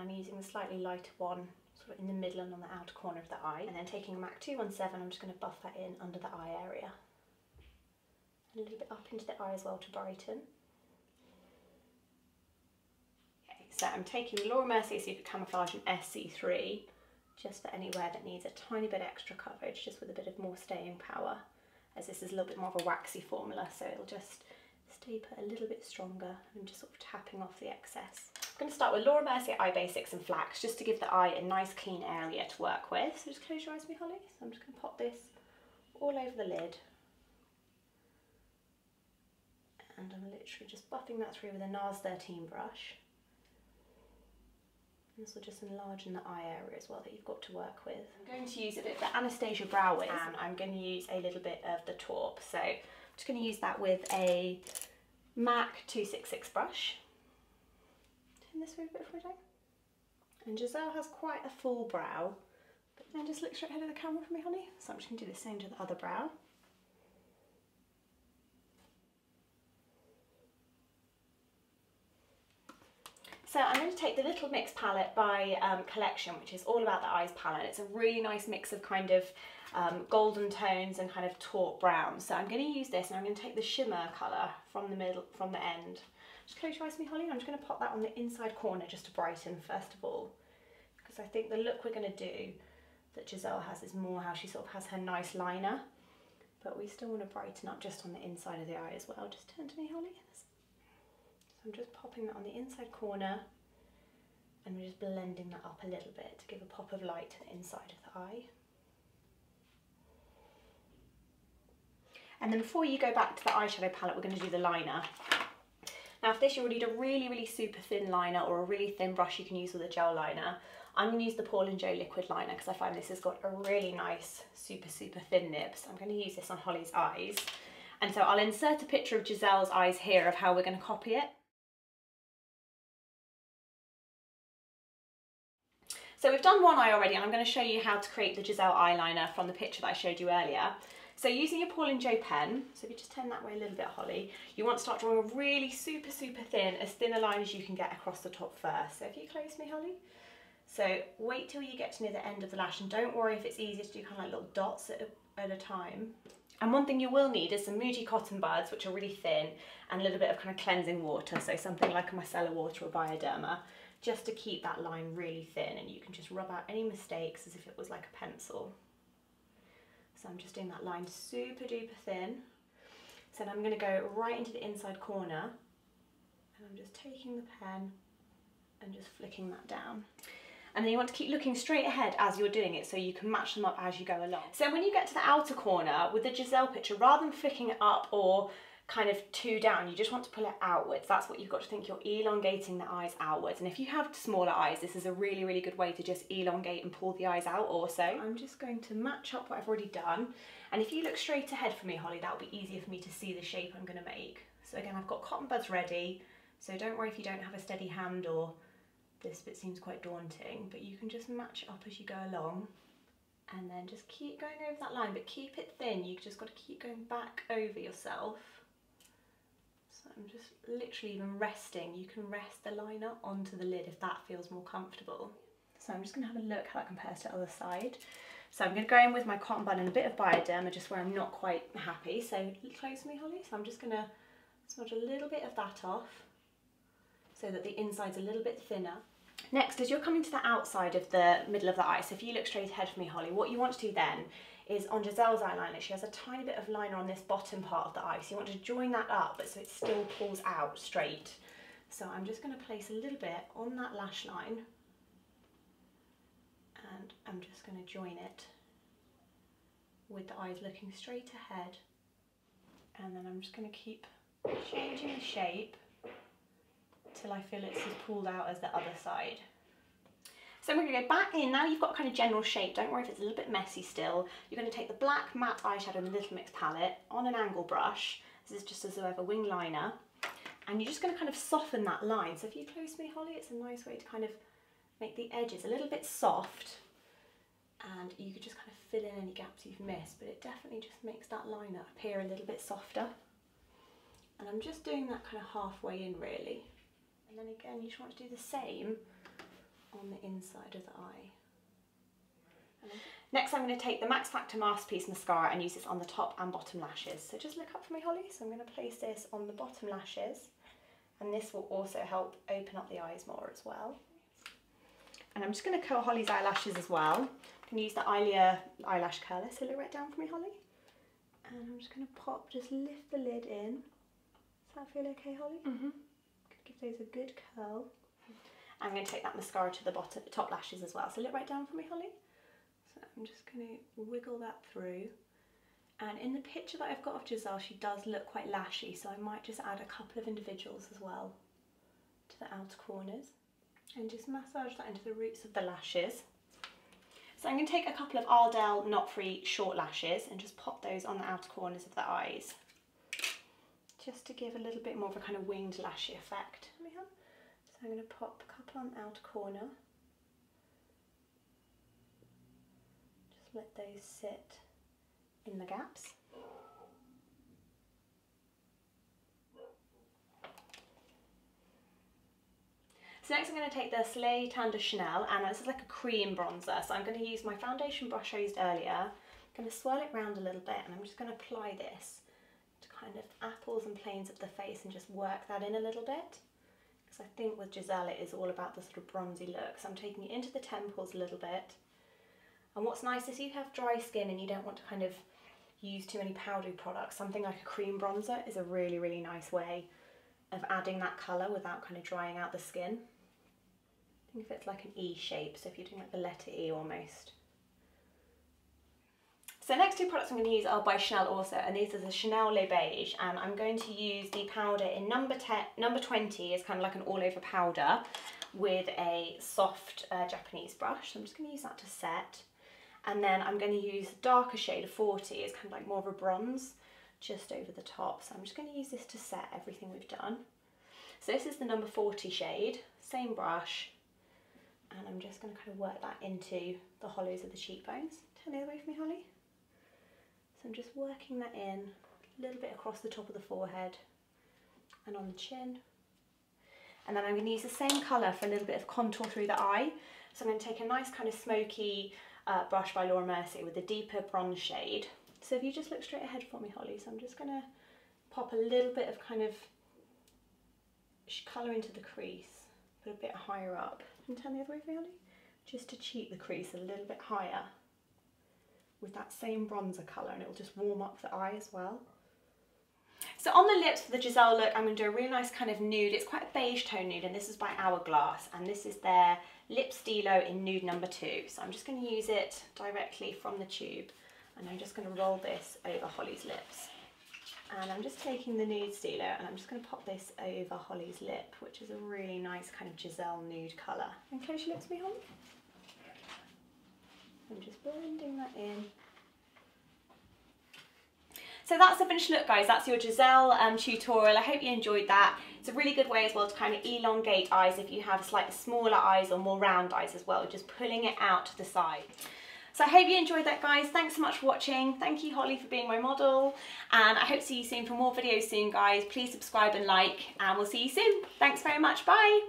I'm using the slightly lighter one sort of in the middle and on the outer corner of the eye. And then taking a MAC 217, I'm just going to buff that in under the eye area. And a little bit up into the eye as well to brighten. Okay, so I'm taking Laura Mercier Super Camouflage in SC3, just for anywhere that needs a tiny bit extra coverage, just with a bit of more staying power, as this is a little bit more of a waxy formula, so it'll just stay put a little bit stronger and just sort of tapping off the excess. I'm going to start with Laura Mercier Eye Basics in Flax, just to give the eye a nice clean area to work with. So just close your eyes for me, Holly. So I'm just going to pop this all over the lid. And I'm literally just buffing that through with a NARS 13 brush. And this will just enlarge in the eye area as well that you've got to work with. I'm going to use a bit of the Anastasia Brow Wiz, and I'm going to use a little bit of the taupe. So I'm just going to use that with a MAC 266 brush. Turn this way a bit before I do. And Gisele has quite a full brow, but then just look straight ahead of the camera for me, honey. So I'm just going to do the same to the other brow. So I'm going to take the Little Mix palette by Collection, which is all about the eyes palette. It's a really nice mix of kind of golden tones and kind of taupe browns. So I'm going to use this, and I'm going to take the shimmer colour from the middle, from the end. Just close your eyes for me, Holly. I'm just going to pop that on the inside corner just to brighten first of all, because I think the look we're going to do that Gisele has is more how she sort of has her nice liner, but we still want to brighten up just on the inside of the eye as well. Just turn to me, Holly. I'm just popping that on the inside corner, and we're just blending that up a little bit to give a pop of light to the inside of the eye. And then before you go back to the eyeshadow palette, we're going to do the liner. Now for this you'll need a really, really super thin liner, or a really thin brush you can use with a gel liner. I'm going to use the Paul & Joe liquid liner because I find this has got a really nice super thin nib. So I'm going to use this on Holly's eyes. And so I'll insert a picture of Gisele's eyes here of how we're going to copy it. So we've done one eye already, and I'm going to show you how to create the Gisele eyeliner from the picture that I showed you earlier. So using your Paul & Joe pen, so if you just turn that way a little bit, Holly, you want to start drawing a really super thin, as thin a line as you can get across the top first. So if you close me, Holly. So wait till you get to near the end of the lash, and don't worry if it's easier to do kind of like little dots at a time. And one thing you will need is some Muji cotton buds, which are really thin, and a little bit of kind of cleansing water, so something like a micellar water or Bioderma, just to keep that line really thin, and you can just rub out any mistakes as if it was like a pencil. So I'm just doing that line super duper thin. So then I'm going to go right into the inside corner, and I'm just taking the pen and just flicking that down. And then you want to keep looking straight ahead as you're doing it, so you can match them up as you go along. So when you get to the outer corner with the Gisele picture, rather than flicking it up or kind of two down, you just want to pull it outwards. That's what you've got to think. You're elongating the eyes outwards. And if you have smaller eyes, this is a really, really good way to just elongate and pull the eyes out also. I'm just going to match up what I've already done. And if you look straight ahead for me, Holly, that'll be easier for me to see the shape I'm going to make. So again, I've got cotton buds ready. So don't worry if you don't have a steady hand or this bit seems quite daunting, but you can just match it up as you go along. And then just keep going over that line, but keep it thin. You've just got to keep going back over yourself. So I'm just literally even resting. You can rest the liner onto the lid if that feels more comfortable. So I'm just going to have a look how that compares to the other side. So I'm going to go in with my cotton bud and a bit of Bioderma just where I'm not quite happy. So close me, Holly. So I'm just going to smudge a little bit of that off so that the inside's a little bit thinner. Next, as you're coming to the outside of the middle of the eye, so if you look straight ahead for me, Holly, what you want to do then is on Gisele's eyeliner, she has a tiny bit of liner on this bottom part of the eye, so you want to join that up but so it still pulls out straight. So I'm just going to place a little bit on that lash line, and I'm just going to join it with the eyes looking straight ahead, and then I'm just going to keep changing the shape till I feel it's as pulled out as the other side. So we're going to go back in. Now you've got kind of general shape. Don't worry if it's a little bit messy still. You're going to take the black matte eyeshadow in the Little Mix palette on an angle brush. This is just as though I have a wing liner. And you're just going to kind of soften that line. So if you close me, Holly, it's a nice way to kind of make the edges a little bit soft. And you could just kind of fill in any gaps you've missed, but it definitely just makes that liner appear a little bit softer. And I'm just doing that kind of halfway in really. And then again, you just want to do the same on the inside of the eye. Next I'm going to take the Max Factor Masterpiece Mascara and use this on the top and bottom lashes. So just look up for me, Holly. So I'm going to place this on the bottom lashes, and this will also help open up the eyes more as well. And I'm just going to curl Holly's eyelashes as well. I'm going to use the Ilia eyelash curler, so look right down for me, Holly. And I'm just going to just lift the lid in. Does that feel okay, Holly? Mm-hmm. Give those a good curl. I'm going to take that mascara to the top lashes as well. So look right down for me, Holly. So I'm just going to wiggle that through. And in the picture that I've got of Gisele, she does look quite lashy, so I might just add a couple of individuals as well to the outer corners. And just massage that into the roots of the lashes. So I'm going to take a couple of Ardell Knot-Free short lashes and just pop those on the outer corners of the eyes, just to give a little bit more of a kind of winged lashy effect. So I'm going to pop a couple on the outer corner. Just let those sit in the gaps. So next I'm going to take the Soleil Tan de Chanel, and this is like a cream bronzer. So I'm going to use my foundation brush I used earlier. I'm going to swirl it around a little bit, and I'm just going to apply this to kind of apples and planes of the face and just work that in a little bit. Because I think with Gisele it is all about the sort of bronzy look. So I'm taking it into the temples a little bit. And what's nice is if you have dry skin and you don't want to kind of use too many powdery products, something like a cream bronzer is a really, really nice way of adding that colour without kind of drying out the skin. I think it's like an E shape, so if you're doing like the letter E almost. So next two products I'm going to use are by Chanel also, and these are the Chanel Le Beige, and I'm going to use the powder in number 20 is kind of like an all-over powder with a soft Japanese brush. So I'm just going to use that to set, and then I'm going to use a darker shade of 40, it's kind of like more of a bronze, just over the top. So I'm just going to use this to set everything we've done. So this is the number 40 shade, same brush. And I'm just going to kind of work that into the hollows of the cheekbones. Turn the other way for me, Holly. So I'm just working that in a little bit across the top of the forehead and on the chin. And then I'm going to use the same colour for a little bit of contour through the eye. So I'm going to take a nice kind of smoky brush by Laura Mercier with a deeper bronze shade. So if you just look straight ahead for me, Holly. So I'm just going to pop a little bit of kind of colour into the crease, put a bit higher up. And turn the other way for me, Holly, just to cheat the crease a little bit higher with that same bronzer colour, and it will just warm up the eye as well. So on the lips for the Gisele look, I'm going to do a really nice kind of nude. It's quite a beige tone nude, and this is by Hourglass, and this is their Lip Stilo in nude number 2. So I'm just going to use it directly from the tube, and I'm just going to roll this over Holly's lips. And I'm just taking the nude Stilo and I'm just going to pop this over Holly's lip, which is a really nice kind of Gisele nude colour. And close your lips for me, Holly. I'm just blending that in. So that's the finished look, guys. That's your Gisele tutorial. I hope you enjoyed that. It's a really good way as well to kind of elongate eyes if you have slightly smaller eyes or more round eyes as well, just pulling it out to the side. So I hope you enjoyed that, guys. Thanks so much for watching. Thank you, Holly, for being my model. And I hope to see you soon for more videos soon, guys. Please subscribe and like, and we'll see you soon. Thanks very much. Bye.